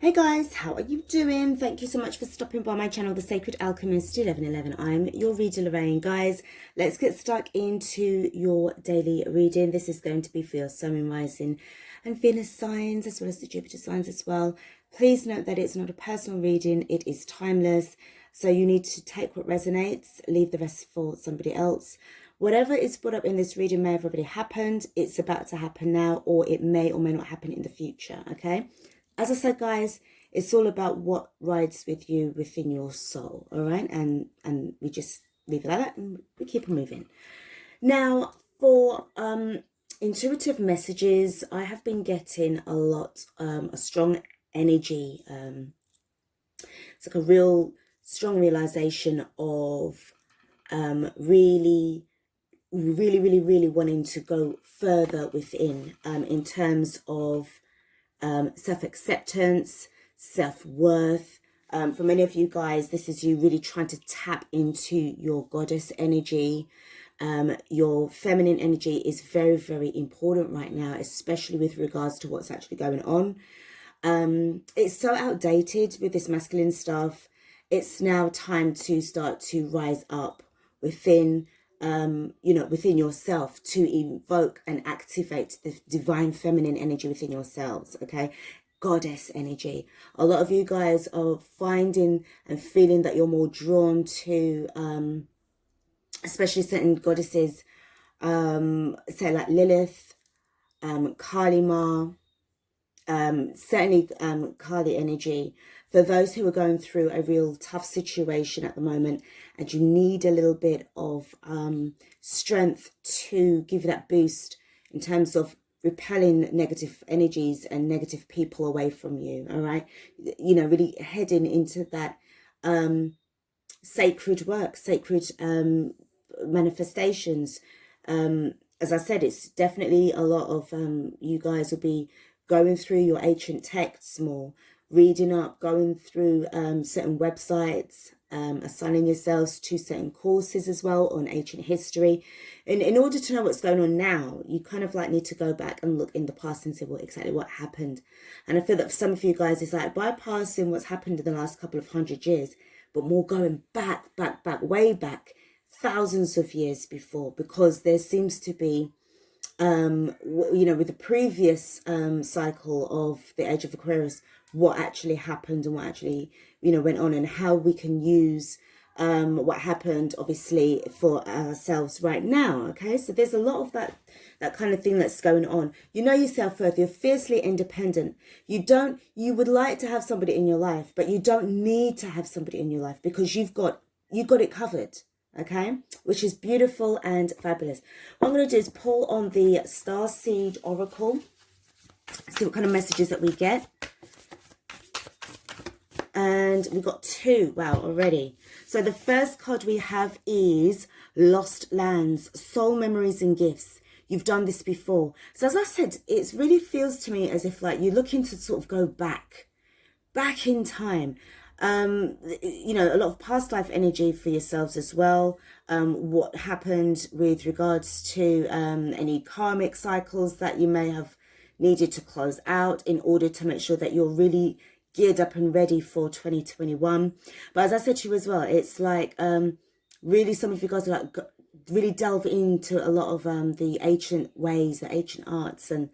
Hey guys, how are you doing? Thank you so much for stopping by my channel, The Sacred Alchemist 1111. I'm your reader, Lorraine. Guys, let's get stuck into your daily reading. This is going to be for your Sun, Moon, Rising and Venus signs, as well as the Jupiter signs as well. Please note that it's not a personal reading. It is timeless. So you need to take what resonates, leave the rest for somebody else. Whatever is brought up in this reading may have already happened. It's about to happen now, or it may or may not happen in the future, okay? As I said, guys, it's all about what rides with you within your soul, all right? And we just leave it like that and we keep on moving. Now, for intuitive messages, I have been getting a lot, a strong energy. It's like a real strong realization of really wanting to go further within in terms of self-acceptance, self-worth. For many of you guys, this is you really trying to tap into your goddess energy. Your feminine energy is very, very important right now, especially with regards to what's actually going on. It's so outdated with this masculine stuff. It's now time to start to rise up within within yourself, to invoke and activate the divine feminine energy within yourselves, okay? Goddess energy. A lot of you guys are finding and feeling that you're more drawn to, especially certain goddesses, say like Lilith, Kali Ma, certainly Kali energy. For those who are going through a real tough situation at the moment and you need a little bit of strength to give you that boost in terms of repelling negative energies and negative people away from you, all right? You know, really heading into that sacred work, sacred manifestations. As I said, it's definitely a lot of you guys will be going through your ancient texts more, reading up, going through certain websites, assigning yourselves to certain courses as well on ancient history. And in order to know what's going on now, you kind of like need to go back and look in the past and see exactly what happened. And I feel that for some of you guys, it's like bypassing what's happened in the last couple of 100 years, but more going back, way back, thousands of years before, because there seems to be with the previous cycle of the age of Aquarius, what actually happened and what actually went on, and how we can use what happened obviously for ourselves right now. Okay, so there's a lot of that kind of thing that's going on. You know your self-worth, you're fiercely independent. You would like to have somebody in your life, but you don't need to have somebody in your life because you've got it covered. Okay, which is beautiful and fabulous. What I'm going to do is pull on the Star Seed Oracle, see what kind of messages that we get. And we've got two, wow, already. So the first card we have is Lost Lands, Soul Memories and Gifts. You've done this before. So as I said, it really feels to me as if like you're looking to sort of go back in time. A lot of past life energy for yourselves as well. What happened with regards to any karmic cycles that you may have needed to close out in order to make sure that you're really geared up and ready for 2021. But as I said to you as well, it's like really some of you guys are like really delve into a lot of the ancient ways, the ancient arts, and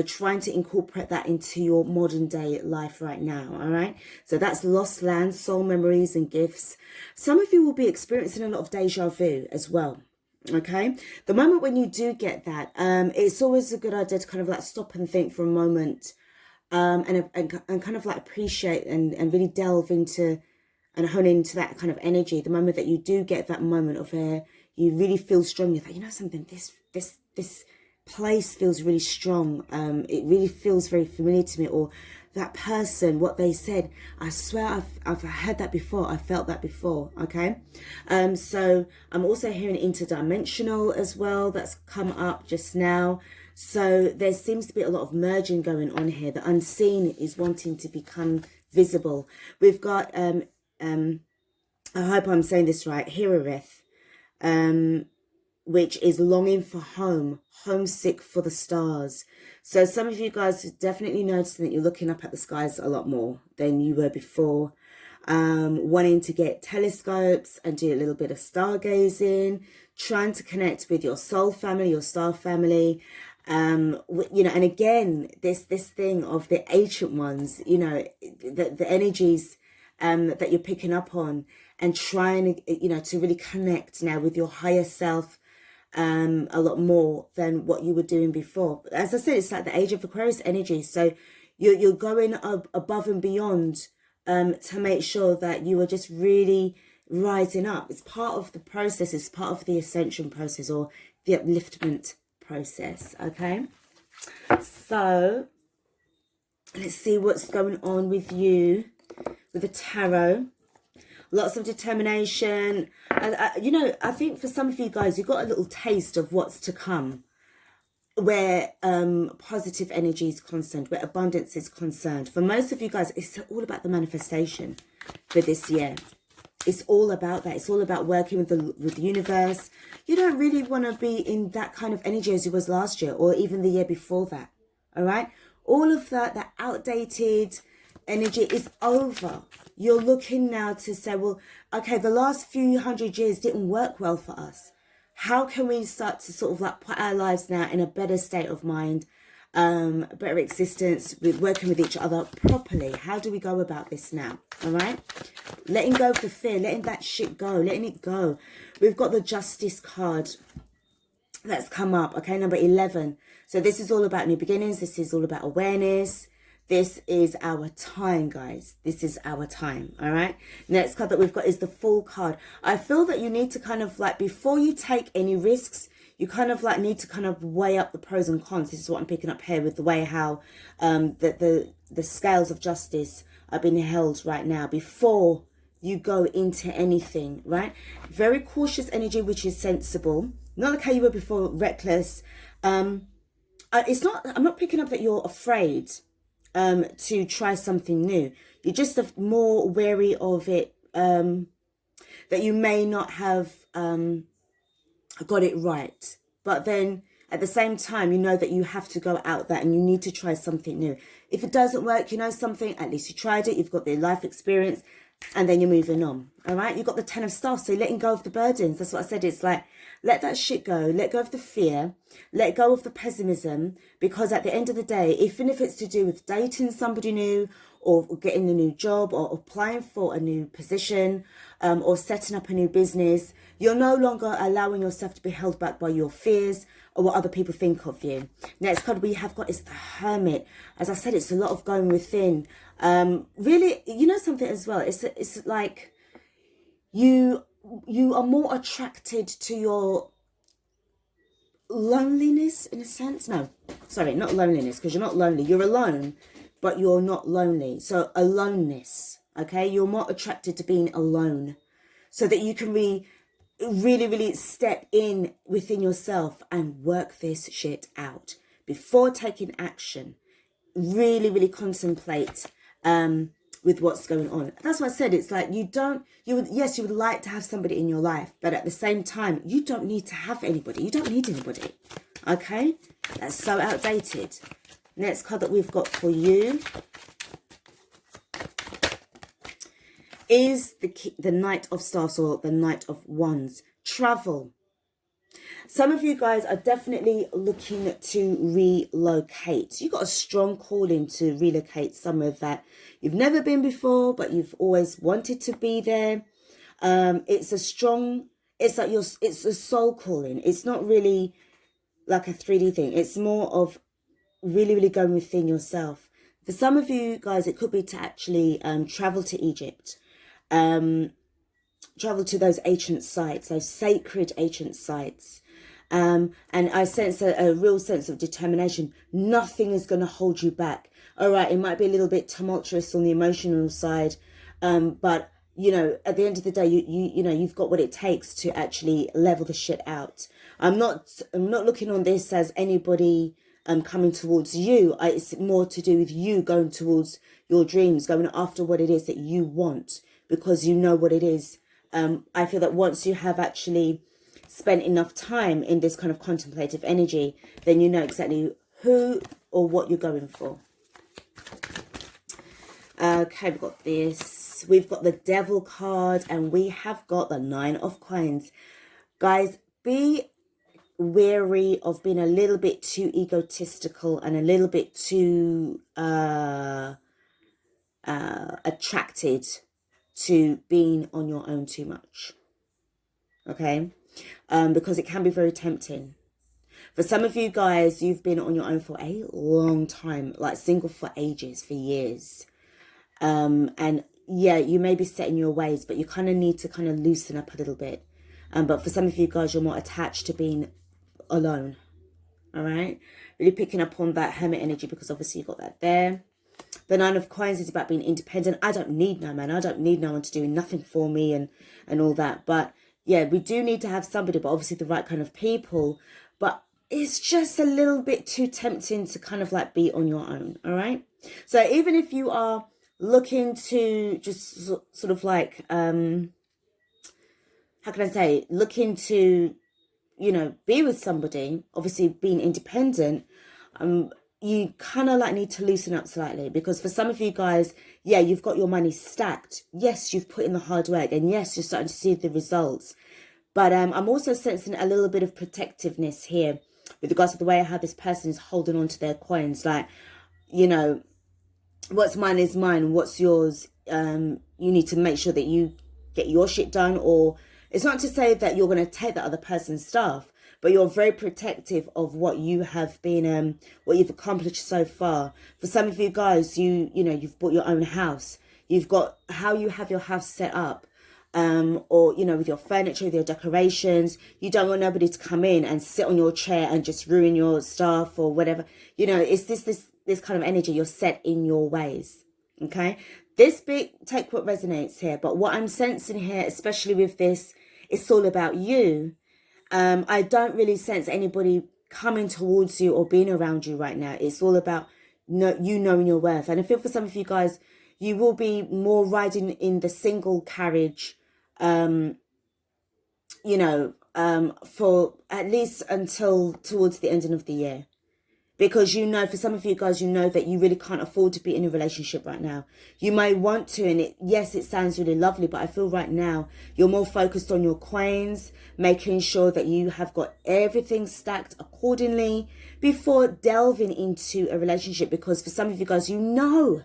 trying to incorporate that into your modern day life right now. All right, so that's Lost Land, Soul Memories and Gifts. Some of you will be experiencing a lot of deja vu as well. Okay, the moment when you do get that, it's always a good idea to kind of like stop and think for a moment, and kind of like appreciate and really delve into and hone into that kind of energy. The moment that you do get that moment of where you really feel strong, you're like, something, this place feels really strong. It really feels very familiar to me. Or that person, what they said, I swear I've heard that before. I felt that before. Okay. So I'm also hearing interdimensional as well. That's come up just now. So there seems to be a lot of merging going on here. The unseen is wanting to become visible. We've got, I hope I'm saying this right, Hirareth. which is longing for home, homesick for the stars. So some of you guys are definitely noticing that you're looking up at the skies a lot more than you were before. Wanting to get telescopes and do a little bit of stargazing, trying to connect with your soul family, your star family. You know, and again, this thing of the ancient ones, you know, the energies that you're picking up on, and trying, you know, to really connect now with your higher self a lot more than what you were doing before. But as I said, it's like the age of Aquarius energy. So you're going above and beyond to make sure that you are just really rising up. It's part of the process. It's part of the ascension process, or the upliftment process. Okay, so let's see what's going on with you with the tarot. Lots of determination. You know, I think for some of you guys, you got a little taste of what's to come, where positive energy is concerned, where abundance is concerned. For most of you guys, it's all about the manifestation for this year. It's all about that. It's all about working with the universe. You don't really want to be in that kind of energy as you was last year, or even the year before that. All right? All of that outdated energy is over. You're looking now to say, well, okay, the last few hundred years didn't work well for us. How can we start to sort of like put our lives now in a better state of mind, better existence, with working with each other properly? How do we go about this now? All right, letting go of the fear, letting that shit go, letting it go. We've got the Justice card that's come up. Okay, number 11. So this is all about new beginnings. This is all about awareness. This is our time, guys. This is our time. All right. Next card that we've got is the Fool card. I feel that you need to kind of like, before you take any risks, you kind of like need to kind of weigh up the pros and cons. This is what I'm picking up here with the way how the scales of justice are being held right now before you go into anything, right? Very cautious energy, which is sensible. Not like how you were before, reckless. It's not, I'm not picking up that you're afraid to try something new. You're just more wary of it, that you may not have got it right. But then at the same time, you know that you have to go out there and you need to try something new. If it doesn't work, you know something, at least you tried it, you've got the life experience, and then you're moving on. All right, you've got the 10 of Staffs, so letting go of the burdens. That's what I said. It's like, let that shit go, let go of the fear, let go of the pessimism, because at the end of the day, even if it's to do with dating somebody new, or getting a new job, or applying for a new position, or setting up a new business, you're no longer allowing yourself to be held back by your fears or what other people think of you. Next card we have got is the Hermit. As I said, it's a lot of going within. Really, you know something as well, it's like you are more attracted to your loneliness, in a sense. No, sorry, not loneliness, because you're not lonely. You're alone, but you're not lonely. So aloneness, okay? You're more attracted to being alone, so that you can really step in within yourself and work this shit out before taking action. Really contemplate with what's going on. That's what I said. It's like you would like to have somebody in your life, but at the same time, you don't need to have anybody. You don't need anybody. Okay? That's so outdated. Next card that we've got for you is the Knight of Staffs, or the Knight of Wands. Travel. Some of you guys are definitely looking to relocate. You've got a strong calling to relocate somewhere that you've never been before, but you've always wanted to be there. It's a soul calling. It's not really like a 3D thing. It's more of really going within yourself. For some of you guys, it could be to actually travel to Egypt. Travel to those ancient sites, those sacred ancient sites. And I sense a real sense of determination. Nothing is going to hold you back. All right, it might be a little bit tumultuous on the emotional side, but you know, at the end of the day, you know, you've got what it takes to actually level the shit out. I'm not looking on this as anybody coming towards you. It's more to do with you going towards your dreams, going after what it is that you want, because you know what it is. I feel that once you have actually spent enough time in this kind of contemplative energy, then you know exactly who or what you're going for. Okay, we've got this. We've got the Devil card, and we have got the Nine of Coins. Guys, be wary of being a little bit too egotistical and a little bit too attracted to being on your own too much. Okay? Because it can be very tempting. For some of you guys, you've been on your own for a long time, like single for ages, for years. And yeah, you may be set in your ways, but you kind of need to kind of loosen up a little bit. But for some of you guys, you're more attached to being alone. All right? Really picking up on that Hermit energy, because obviously you got that there. The Nine of Coins is about being independent. I don't need no man. I don't need no one to do nothing for me and all that. But yeah, we do need to have somebody, but obviously the right kind of people. But it's just a little bit too tempting to kind of like be on your own. All right? So even if you are looking to just sort of like, how can I say, looking to, you know, be with somebody, obviously being independent, you kind of like need to loosen up slightly, because for some of you guys, yeah, you've got your money stacked. Yes, you've put in the hard work, and yes, you're starting to see the results. But I'm also sensing a little bit of protectiveness here with regards to the way how this person is holding on to their coins. Like, you know, what's mine is mine. What's yours? You need to make sure that you get your shit done. Or it's not to say that you're going to take that other person's stuff, but you're very protective of what you have been, what you've accomplished so far. For some of you guys, you know, you've bought your own house. You've got how you have your house set up, or, you know, with your furniture, with your decorations. You don't want nobody to come in and sit on your chair and just ruin your stuff or whatever. You know, it's this kind of energy. You're set in your ways. Okay. This bit, take what resonates here. But what I'm sensing here, especially with this, it's all about you. I don't really sense anybody coming towards you or being around you right now. It's all about you knowing your worth. And I feel for some of you guys, you will be more riding in the single carriage, you know, for at least until towards the ending of the year. Because you know, for some of you guys, you know that you really can't afford to be in a relationship right now. You may want to, and yes, it sounds really lovely, but I feel right now you're more focused on your coins, making sure that you have got everything stacked accordingly before delving into a relationship. Because for some of you guys, you know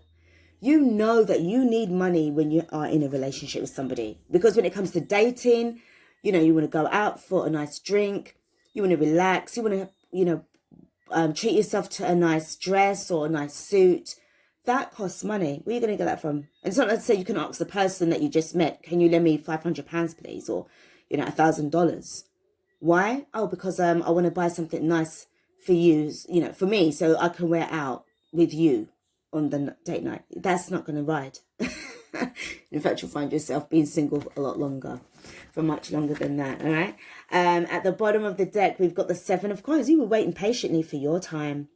that you need money when you are in a relationship with somebody. Because when it comes to dating, you know, you want to go out for a nice drink, you want to relax, you want to, you know, treat yourself to a nice dress or a nice suit. That costs money. Where are you going to get that from? And it's not to say you can ask the person that you just met, can you lend me £500 please? Or, you know, $1,000. Why? Oh, because I want to buy something nice for you, you know, for me, so I can wear out with you on the date night. That's not going to ride. In fact, you'll find yourself being single a lot longer, for much longer than that. All right. At the bottom of the deck, we've got the Seven of Coins. You were waiting patiently for your time,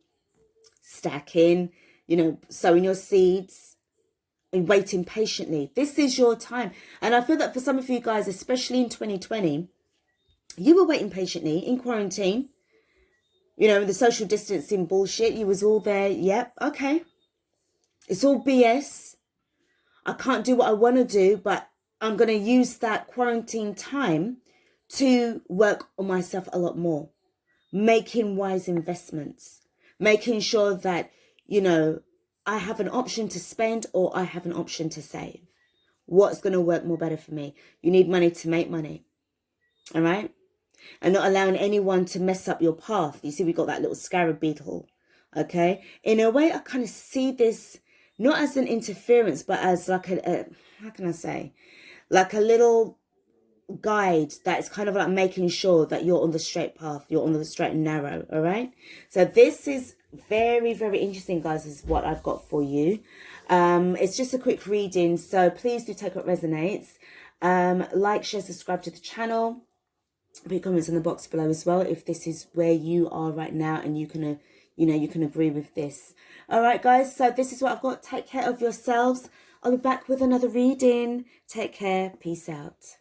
stacking, you know, sowing your seeds and waiting patiently. This is your time. And I feel that for some of you guys, especially in 2020, you were waiting patiently in quarantine. You know, the social distancing bullshit, you was all there. Yep. Okay. It's all BS. I can't do what I want to do, but I'm going to use that quarantine time to work on myself a lot more. Making wise investments. Making sure that, you know, I have an option to spend or I have an option to save. What's going to work more better for me? You need money to make money. All right? And not allowing anyone to mess up your path. You see, we got that little scarab beetle. Okay? In a way, I kind of see this not as an interference, but as like a how can I say? Like a little guide that's kind of like making sure that you're on the straight path. You're on the straight and narrow. All right? So this is very, very interesting, guys, is what I've got for you. It's just a quick reading. So please do take what resonates. Like, share, subscribe to the channel. Put your comments in the box below as well if this is where you are right now and you can, you know, you can agree with this. All right, guys. So this is what I've got. Take care of yourselves. I'll be back with another reading. Take care. Peace out.